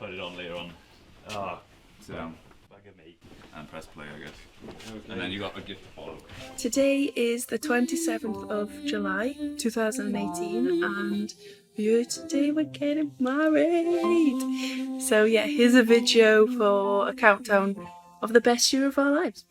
put it on later on. Ah, sit down Bag of meat. and press play, I guess. And then you got a gift to follow. Today is the 27th of July 2018 and today we're getting married. So yeah, here's a video for a countdown of the best year of our lives.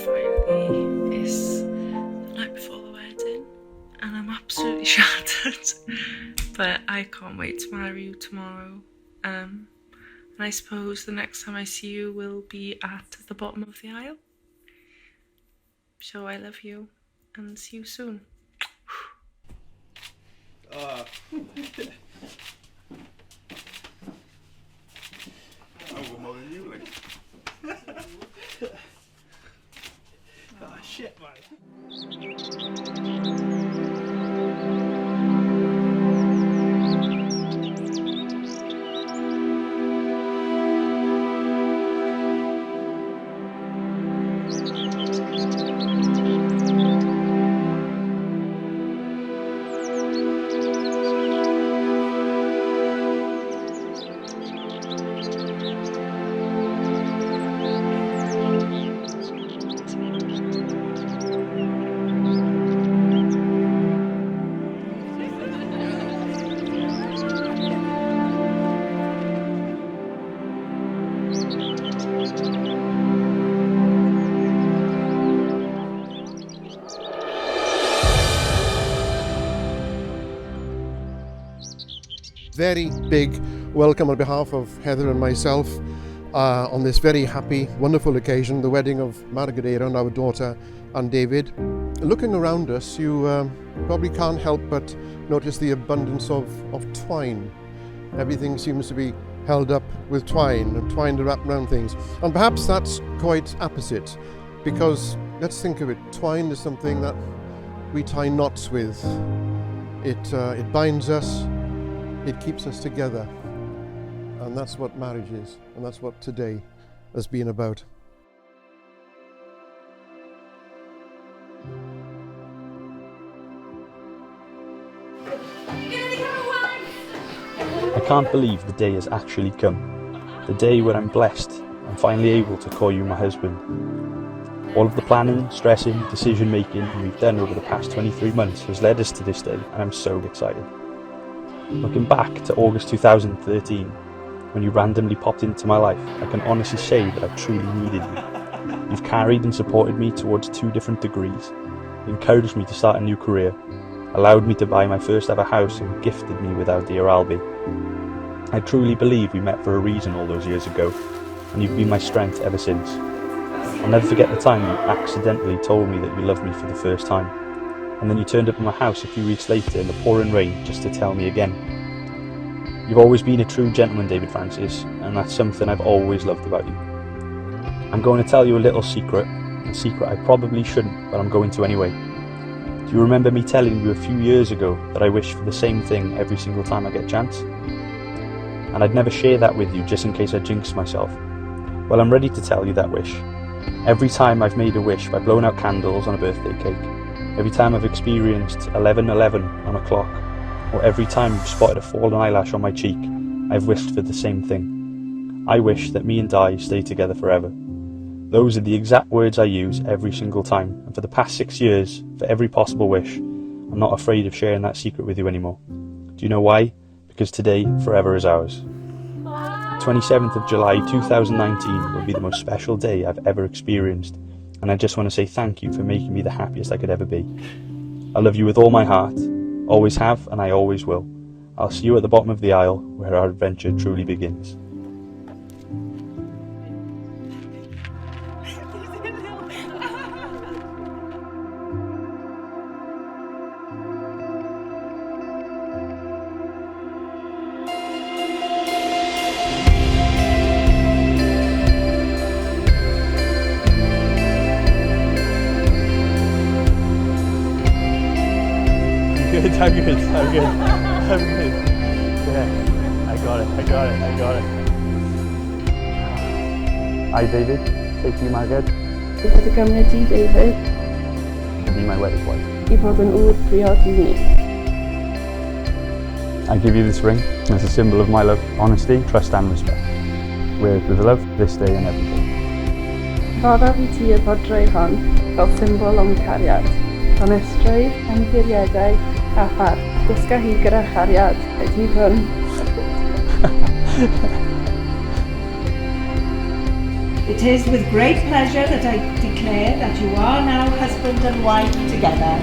Finally, it's the night before the wedding and I'm absolutely shattered, but I can't wait to marry you tomorrow. And I suppose the next time I see you will be at the bottom of the aisle. So I love you and see you soon. Oh, we're more than you, like. Oh shit, man. Very big welcome on behalf of Heather and myself on this very happy, wonderful occasion, the wedding of Margareta and our daughter and David. Looking around us, you probably can't help but notice the abundance of twine. Everything seems to be held up with twine and twine to wrap around things. And perhaps that's quite opposite, because let's think of it, twine is something that we tie knots with. It binds us. It keeps us together, and that's what marriage is, and that's what today has been about. I can't believe the day has actually come. The day where I'm blessed and finally able to call you my husband. All of the planning, stressing, decision making we've done over the past 23 months has led us to this day, and I'm so excited. Looking back to August 2013, when you randomly popped into my life, I can honestly say that I truly needed you. You've carried and supported me towards 2 different degrees, encouraged me to start a new career, allowed me to buy my first ever house and gifted me with our dear Albie. I truly believe we met for a reason all those years ago, and you've been my strength ever since. I'll never forget the time you accidentally told me that you loved me for the first time, and then you turned up at my house a few weeks later in the pouring rain just to tell me again. You've always been a true gentleman, David Francis, and that's something I've always loved about you. I'm going to tell you a little secret, a secret I probably shouldn't, but I'm going to anyway. Do you remember me telling you a few years ago that I wish for the same thing every single time I get a chance? And I'd never share that with you just in case I jinx myself. Well, I'm ready to tell you that wish. Every time I've made a wish by blowing out candles on a birthday cake, every time I've experienced 11:11 on a clock, or every time you've spotted a fallen eyelash on my cheek, I've wished for the same thing. I wish that me and Di stay together forever. Those are the exact words I use every single time, and for the past 6 years, for every possible wish, I'm not afraid of sharing that secret with you anymore. Do you know why? Because today, forever is ours. The 27th of July 2019 will be the most special day I've ever experienced, and I just want to say thank you for making me the happiest I could ever be. I love you with all my heart, always have and I always will. I'll see you at the bottom of the aisle where our adventure truly begins. I'm good. Yeah, I got it. Hi David, take you Margaret. I had to come to you, David. To be my wedding wife. I fod yn ŵr priod I ni. I give you this ring as a symbol of my love, honesty, trust and respect. Wear it with love this day and every day. Rodda fi ti y fodroi hon fel symbol o'n cariad. Honestrwydd, ymddiriedau a ffardd. Gwisga hi gyda chariad. Ydy hwn. It is with great pleasure that I declare that you are now husband and wife together.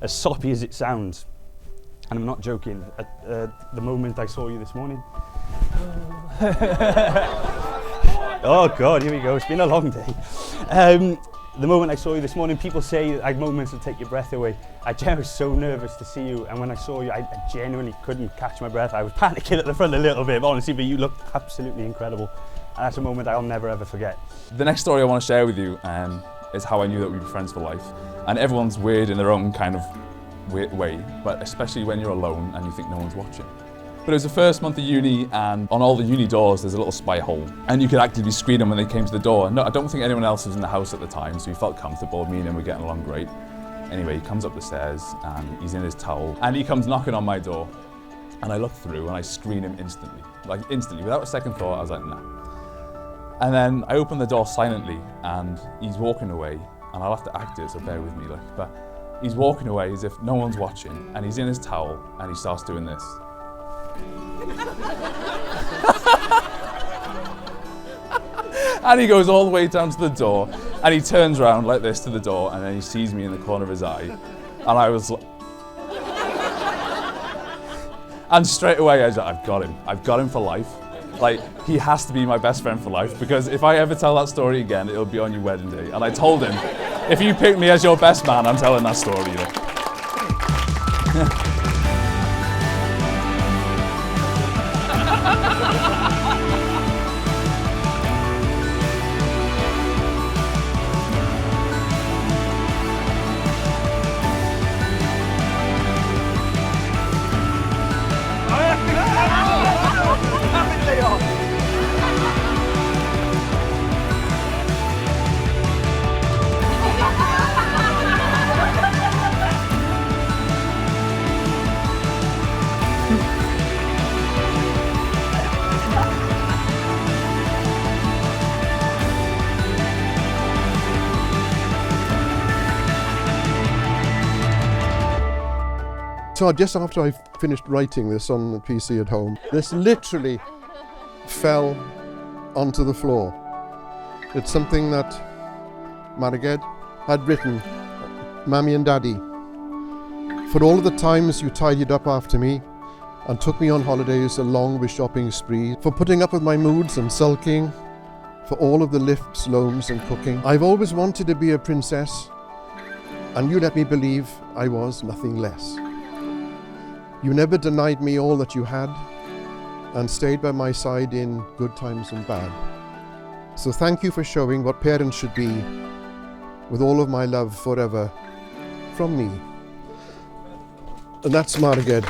As soppy as it sounds, and I'm not joking, the moment I saw you this morning. Oh God, here we go, it's been a long day. The moment I saw you this morning, people say I had moments that take your breath away. I was so nervous to see you, and when I saw you, I genuinely couldn't catch my breath. I was panicking at the front a little bit, honestly, but you looked absolutely incredible. And that's a moment I'll never ever forget. The next story I want to share with you is how I knew that we'd be friends for life. And everyone's weird in their own kind of weird way, but especially when you're alone and you think no one's watching. But it was the first month of uni, and on all the uni doors there's a little spy hole, and you could actively screen them when they came to the door. No, I don't think anyone else was in the house at the time, so he felt comfortable. Me and him were getting along great. Anyway, he comes up the stairs and he's in his towel, and he comes knocking on my door, and I look through and I screen him instantly. Like instantly, without a second thought. I was like, nah. And then I open the door silently, and he's walking away, and I'll have to act it, so bear with me, but he's walking away as if no one's watching, and he's in his towel, and he starts doing this. And he goes all the way down to the door, and he turns around like this to the door, and then he sees me in the corner of his eye, and I was like, and straight away I was like, I've got him for life. Like, he has to be my best friend for life, because if I ever tell that story again, it'll be on your wedding day. And I told him, if you pick me as your best man, I'm telling that story. So just after I finished writing this on the PC at home, this literally fell onto the floor. It's something that Margaret had written, Mammy and Daddy, for all of the times you tidied up after me and took me on holidays along with shopping spree, for putting up with my moods and sulking, for all of the lifts, loans and cooking. I've always wanted to be a princess, and you let me believe I was nothing less. You never denied me all that you had, and stayed by my side in good times and bad. So thank you for showing what parents should be, with all of my love forever from me. And that's Margaret.